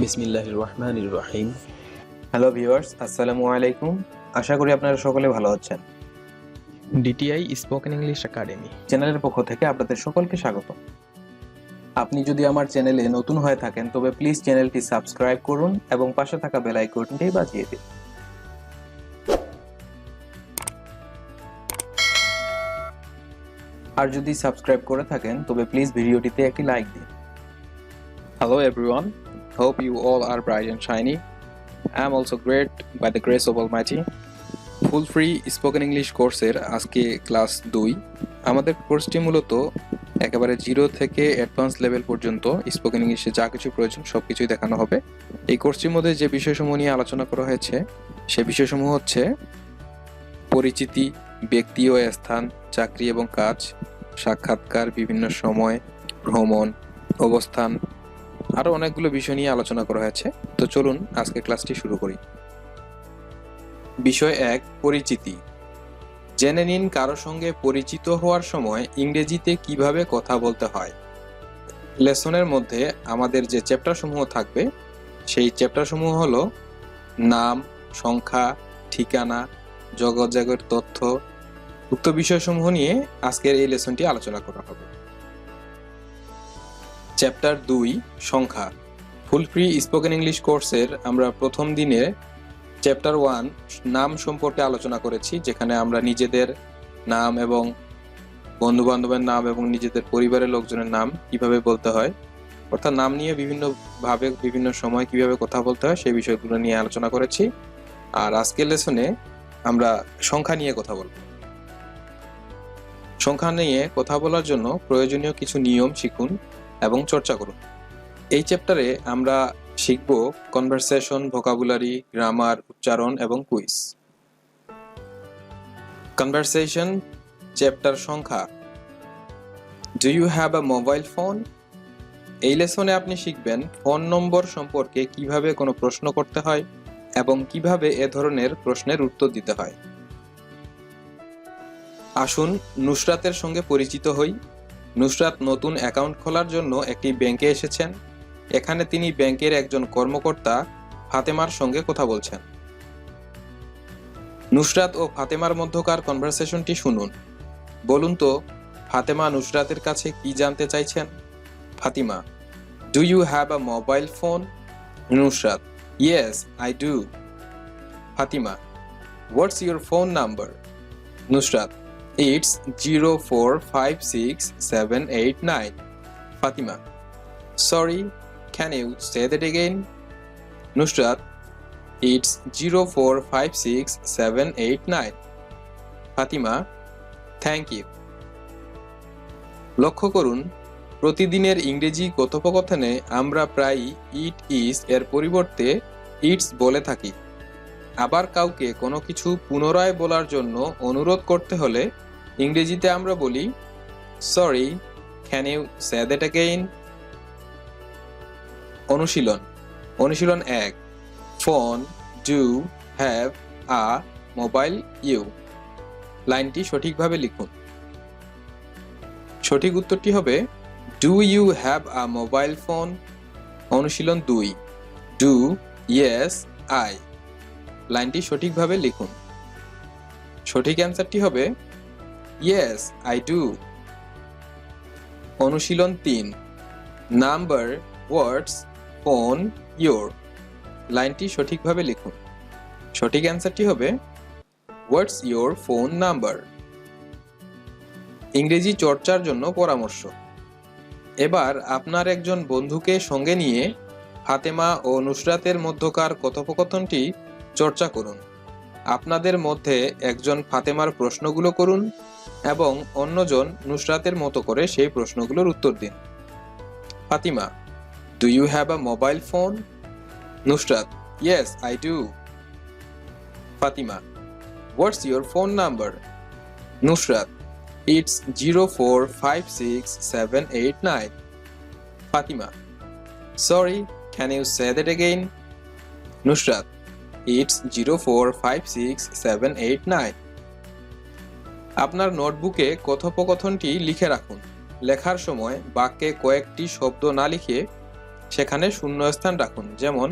বিসমিল্লাহির রহমানির রহিম। Hello viewers, আসসালামু আলাইকুম। আশা করি আপনারা সকলে ভালো আছেন। ডিটিআই স্পোকেন ইংলিশ একাডেমি চ্যানেলের পক্ষ থেকে আপনাদের সকলকে স্বাগত। আপনি যদি আমার চ্যানেলে নতুন হয়ে থাকেন তবে প্লিজ চ্যানেলটি সাবস্ক্রাইব করুন এবং পাশে থাকা বেল আইকনটি বাজিয়ে দিন। আর যদি সাবস্ক্রাইব করে থাকেন তবে প্লিজ ভিডিওটিতে একটি লাইক দিন। Hello everyone, hope you all are bright and shiny. I am also great by the grace of Almighty. Full free spoken English কোর্সের আজকে ক্লাস 2। আমাদের কোর্সটি মূলত একেবারে 0 থেকে অ্যাডভান্স লেভেল পর্যন্ত স্পোকেন ইংলিশে যা কিছু প্রয়োজন সবকিছুই দেখানো হবে। এই কোর্সটির মধ্যে যে বিষয়সমূহ নিয়ে আলোচনা করা হয়েছে সে বিষয়সমূহ হচ্ছে পরিচিতি, ব্যক্তি ও স্থান, চাকরি এবং কাজ, সাক্ষাৎকার, বিভিন্ন সময়, ভ্রমণ, অবস্থান, আরো অনেকগুলো বিষয় নিয়ে আলোচনা করা হয়েছে। তো চলুন আজকে ক্লাসটি শুরু করি। বিষয় 1, পরিচিতি। জেনে নিন কারো সঙ্গে পরিচিত হওয়ার সময় ইংরেজিতে কিভাবে কথা বলতে হয়। লেসনের মধ্যে আমাদের যে চ্যাপ্টারসমূহ থাকবে সেই চ্যাপ্টারসমূহ হলো নাম, সংখ্যা, ঠিকানা, যোগাযোগের তথ্য। উক্ত বিষয়সমূহ নিয়ে আজকের এই লেসনটি আলোচনা করা হবে। চ্যাপ্টার 2, সংখ্যা। ফুল ফ্রি স্পোকেন ইংলিশ কোর্সের আমরা প্রথম দিনে চ্যাপ্টার 1 নাম সম্পর্কে আলোচনা করেছি, যেখানে আমরা নিজেদের নাম এবং বন্ধু বান্ধবের নাম এবং নিজেদের পরিবারের লোকজনের নাম কিভাবে বলতে হয়, অর্থাৎ নাম নিয়ে বিভিন্নভাবে বিভিন্ন সময় কিভাবে কথা বলতে হয় সেই বিষয়গুলো নিয়ে আলোচনা করেছি। আর আজকের লেসনে আমরা সংখ্যা নিয়ে কথা বলব। সংখ্যা নিয়ে কথা বলার জন্য প্রয়োজনীয় কিছু নিয়ম শিখুন এবং চর্চা করুন। এই চ্যাপ্টারে আমরা শিখব কনভারসেশন, ভোকাবুলারি, গ্রামার, উচ্চারণ এবং কুইজ। কনভারসেশন চ্যাপ্টার সংখ্যা। Do you have a mobile phone? এই লেসনে আপনি শিখবেন ফোন নম্বর সম্পর্কে কিভাবে কোনো প্রশ্ন করতে হয় এবং কিভাবে এ ধরনের প্রশ্নের উত্তর দিতে হয়। আসুন নুসরাতের সঙ্গে পরিচিত হই। নুসরাত নতুন অ্যাকাউন্ট খোলার জন্য একটি ব্যাংকে এসেছেন। এখানে তিনি ব্যাংকের একজন কর্মকর্তা ফাতেমার সঙ্গে কথা বলছেন। নুসরাত ও ফাতেমার মধ্যকার কনভারসেশনটি শুনুন। বলুন তো, ফাতেমা নুসরাতের কাছে কি জানতে চাইছেন? Fatima: do you have a mobile phone? Nusrat: yes, I do. Fatima: what's your phone number? Nusrat: It's 0456789. Fatima: Sorry, can you say that again? Nusrat: It's 0456789. Fatima: Thank you. লক্ষ্য করুন, প্রতিদিনের ইংরেজি কথোপকথনে আমরা প্রায়ই ইট ইজ এর পরিবর্তে ইটস বলে থাকি। আবার কাউকে কোনো কিছু পুনরায় বলার জন্য অনুরোধ করতে হলে ইংরেজিতে আমরা বলি sorry, can you say that again? অনুশীলন। অনুশীলন 1, phone, do, have a mobile you. লাইনটি সঠিকভাবে লিখুন। সঠিক উত্তরটি হবে do you have a mobile phone. অনুশীলন 2, ডু, ইয়েস, আই। লাইনটি সঠিকভাবে লিখুন। সঠিক অ্যান্সারটি হবে ইয়েস, আই ডু। অনুশীলন 3, নাম্বার, ওয়ার্ডস, ফোন, ইয়োর। লাইনটি সঠিকভাবে লিখুন। সঠিক অ্যান্সারটি হবে হোয়াটস ইয়োর ফোন নাম্বার। ইংরেজি চর্চার জন্য পরামর্শ। এবার আপনার একজন বন্ধুকে সঙ্গে নিয়ে ফাতেমা ও নুসরাতের মধ্যকার কথোপকথনটি চর্চা করুন। আপনাদের মধ্যে একজন ফাতেমার প্রশ্নগুলো করুন এবং অন্যজন নুসরাতের মতো করে সেই প্রশ্নগুলোর উত্তর দিন। Fatima: do you have a mobile phone? Nusrat: yes, I do. Fatima: what's your phone number? Nusrat: it's 0456789. Fatima: sorry, can you say that again? Nusrat: It's 0456789. আপনার নোটবুকে কথোপকথনটি লিখে রাখুন। লেখার সময় বাক্যে কয়েকটি শব্দ না লিখে সেখানে শূন্যস্থান রাখুন। যেমন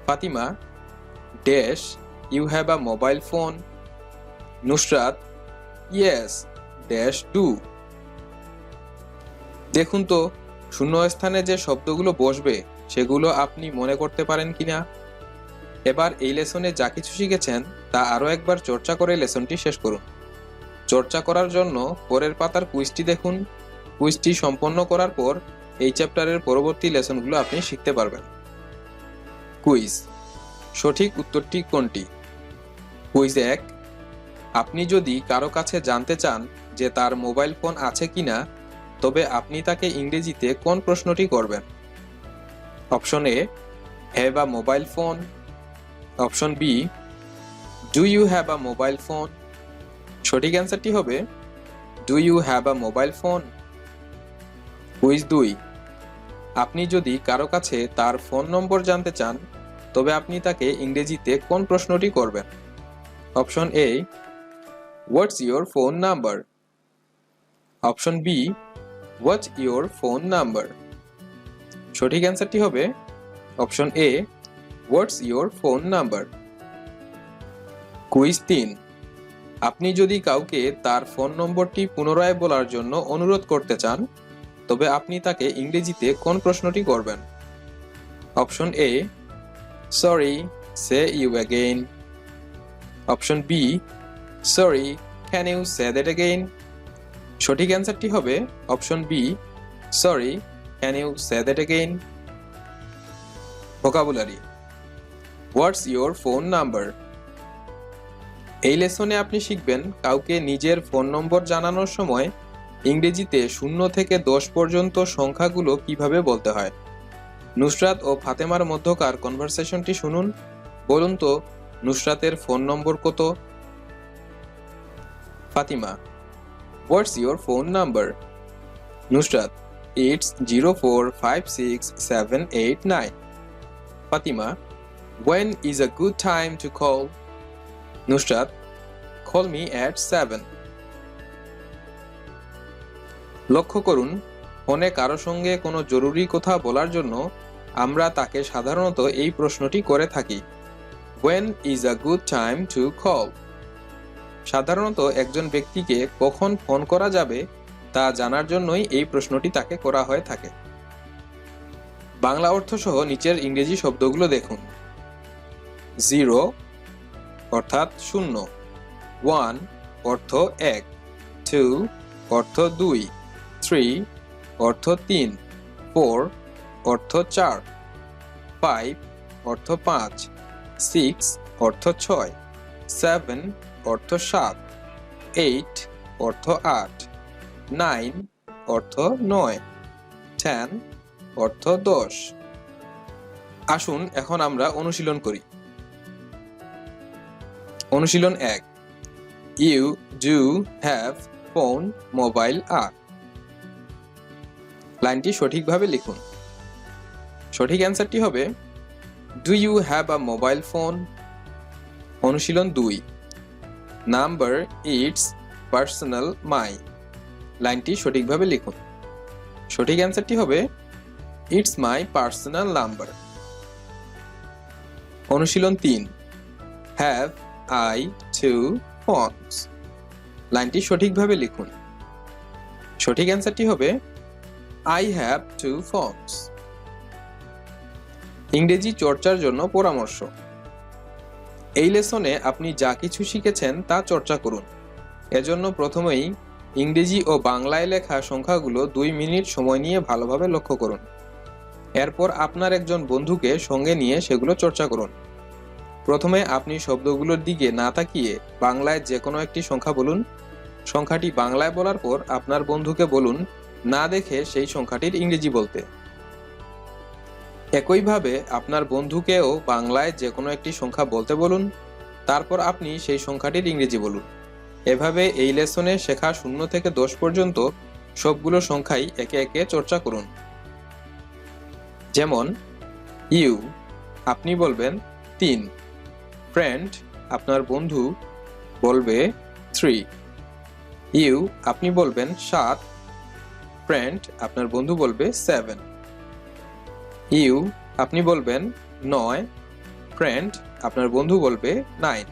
Fatima dash you have a mobile phone. Nusrat yes dash do. দেখুন তো শূন্যস্থানে যে শব্দগুলো বসবে সেগুলো আপনি মনে করতে পারেন কিনা। এবার এই লেসনে যা কিছু শিখেছেন তা আরও একবার চর্চা করে লেসনটি শেষ করুন। চর্চা করার জন্য পরের পাতার কুইজটি দেখুন। কুইজটি সম্পন্ন করার পর এই চ্যাপ্টারের পরবর্তী লেসনগুলো আপনি শিখতে পারবেন। কুইজ, সঠিক উত্তরটি কোনটি? কুইজ 1, আপনি যদি কারো কাছে জানতে চান যে তার মোবাইল ফোন আছে কিনা, তবে আপনি তাকে ইংরেজিতে কোন প্রশ্নটি করবেন? Option A, have a mobile phone. Option B, do you have a mobile phone. সঠিক অ্যান্সারটি হবে do you have a mobile phone. Quiz 2, আপনি যদি কারো কাছে তার ফোন নম্বর জানতে চান, তবে আপনি তাকে ইংরেজিতে কোন প্রশ্নটি করবেন? Option A, what's your phone number. Option B, what your phone number. সঠিক অ্যান্সারটি হবে option A, what's your phone number. Quiz 3, আপনি যদি কাউকে তার ফোন নম্বরটি পুনরায় বলার জন্য অনুরোধ করতে চান, তবে আপনি তাকে ইংরেজিতে কোন প্রশ্নটি করবেন? Option A, sorry say you again. Option B, sorry can you say that again. সঠিক অ্যান্সারটি হবে option B, sorry can you say that again. Vocabulary, what's your phone number. এই লেসনে আপনি শিখবেন কাউকে নিজের ফোন নম্বর জানানোর সময় ইংরেজিতে 0 থেকে 10 পর্যন্ত সংখ্যাগুলো কিভাবে বলতে হয়। নুসরাত ও ফাতেমার মধ্যকার কনভারসেশনটি শুনুন। বলুন তো নুসরাতের ফোন নম্বর কত? Fatima, what's your phone number? Nusrat, it's 0456789। Fatima, when is a good time to call? Nusrat, call me at 7. লক্ষ্য করুন, ফোনে কারো সঙ্গে কোনো জরুরি কথা বলার জন্য আমরা তাকে সাধারণত এই প্রশ্নটি করে থাকি, when is a good time to call? সাধারণত একজন ব্যক্তিকে কখন ফোন করা যাবে তা জানার জন্যই এই প্রশ্নটি তাকে করা হয়ে থাকে। বাংলা অর্থ সহ নিচের ইংরেজি শব্দগুলো দেখুন। 0 অর্থাৎ 0, 1 অর্থ 1, 2 অর্থ 2, 3 অর্থ 3, 4 অর্থ 4, 5 অর্থ 5, 6 অর্থ 6, 7 অর্থ 7, 8 অর্থ 8, 9 অর্থ 9, 10 অর্থ 10। আসুন এখন আমরা অনুশীলন করি। অনুশীলন 1, you do have phone mobile আর। লাইনটি সঠিকভাবে লিখুন। সঠিক অ্যান্সারটি হবে do you have a mobile phone. অনুশীলন 2, নাম্বার ইটস পার্সোনাল মাই। লাইনটি সঠিকভাবে লিখুন। সঠিক অ্যান্সারটি হবে ইটস মাই পার্সোনাল নাম্বার। অনুশীলন 3, হ্যাভ I 2 phones। লাইনটি সঠিকভাবে লিখুন। সঠিক অ্যান্সারটি হবে I have 2 phones। ইংরেজি চর্চার জন্য পরামর্শ। এই লেসনে আপনি যা কিছু শিখেছেন তা চর্চা করুন। এজন্য প্রথমেই ইংরেজি ও বাংলায় লেখা সংখ্যাগুলো 2 মিনিট সময় নিয়ে ভালোভাবে লক্ষ্য করুন। এরপর আপনার একজন বন্ধুকে সঙ্গে নিয়ে সেগুলো চর্চা করুন। প্রথমে আপনি শব্দগুলোর দিকে না তাকিয়ে বাংলায় যে কোনো একটি সংখ্যা বলুন। সংখ্যাটি বাংলায় বলার পর আপনার বন্ধুকে বলুন না দেখে সেই সংখ্যাটির ইংরেজি বলতে। একইভাবে আপনার বন্ধুকেও বাংলায় যে কোনো একটি সংখ্যা বলতে বলুন, তারপর আপনি সেই সংখ্যাটির ইংরেজি বলুন। এভাবে এই লেসনে শেখা 0 থেকে 10 পর্যন্ত সবগুলো সংখ্যাই একে একে চর্চা করুন। যেমন ইউ আপনি বলবেন 3, ফ্রেন্ড আপনার বন্ধু বলবে 3, ইউ আপনি বলবেন 7, ফ্রেন্ড আপনার বন্ধু বলবে 7। ইউ আপনি বলবেন 9, ফ্রেন্ড আপনার বন্ধু বলবে 9।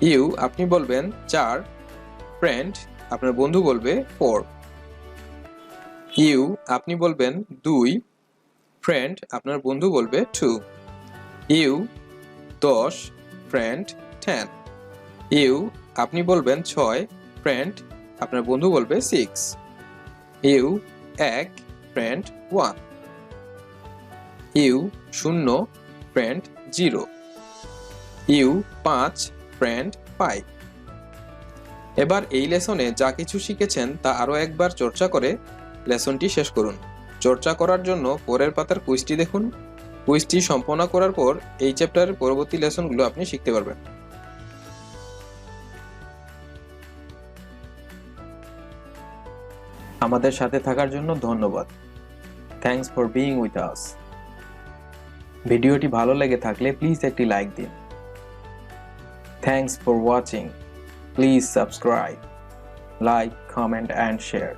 ইউ আপনি বলবেন 4, ফ্রেন্ড আপনার বন্ধু বলবে 4। ইউ আপনি বলবেন 2, ফ্রেন্ড আপনার বন্ধু বলবে 2। You 10, friend 10। ইউ আপনি বলবেন 6, ফ্রেন্ড আপনার বন্ধু বলবে 6। You 1, friend 1। You 0, friend 0। You 5, friend 5। এবার এই লেসনে যা কিছু শিখেছেন তা আরও একবার চর্চা করে লেসনটি শেষ করুন। চর্চা করার জন্য পরের পাতার কুইজটি দেখুন। কুইজটি সম্পন্ন করার পর এই চ্যাপ্টারের পরবর্তী লেসনগুলো আপনি শিখতে পারবেন। আমাদের সাথে থাকার জন্য ধন্যবাদ। Thanks for being with us. ভিডিওটি ভালো লেগে থাকলে প্লিজ একটি লাইক দিন। Thanks for watching. Please subscribe, like, comment and share.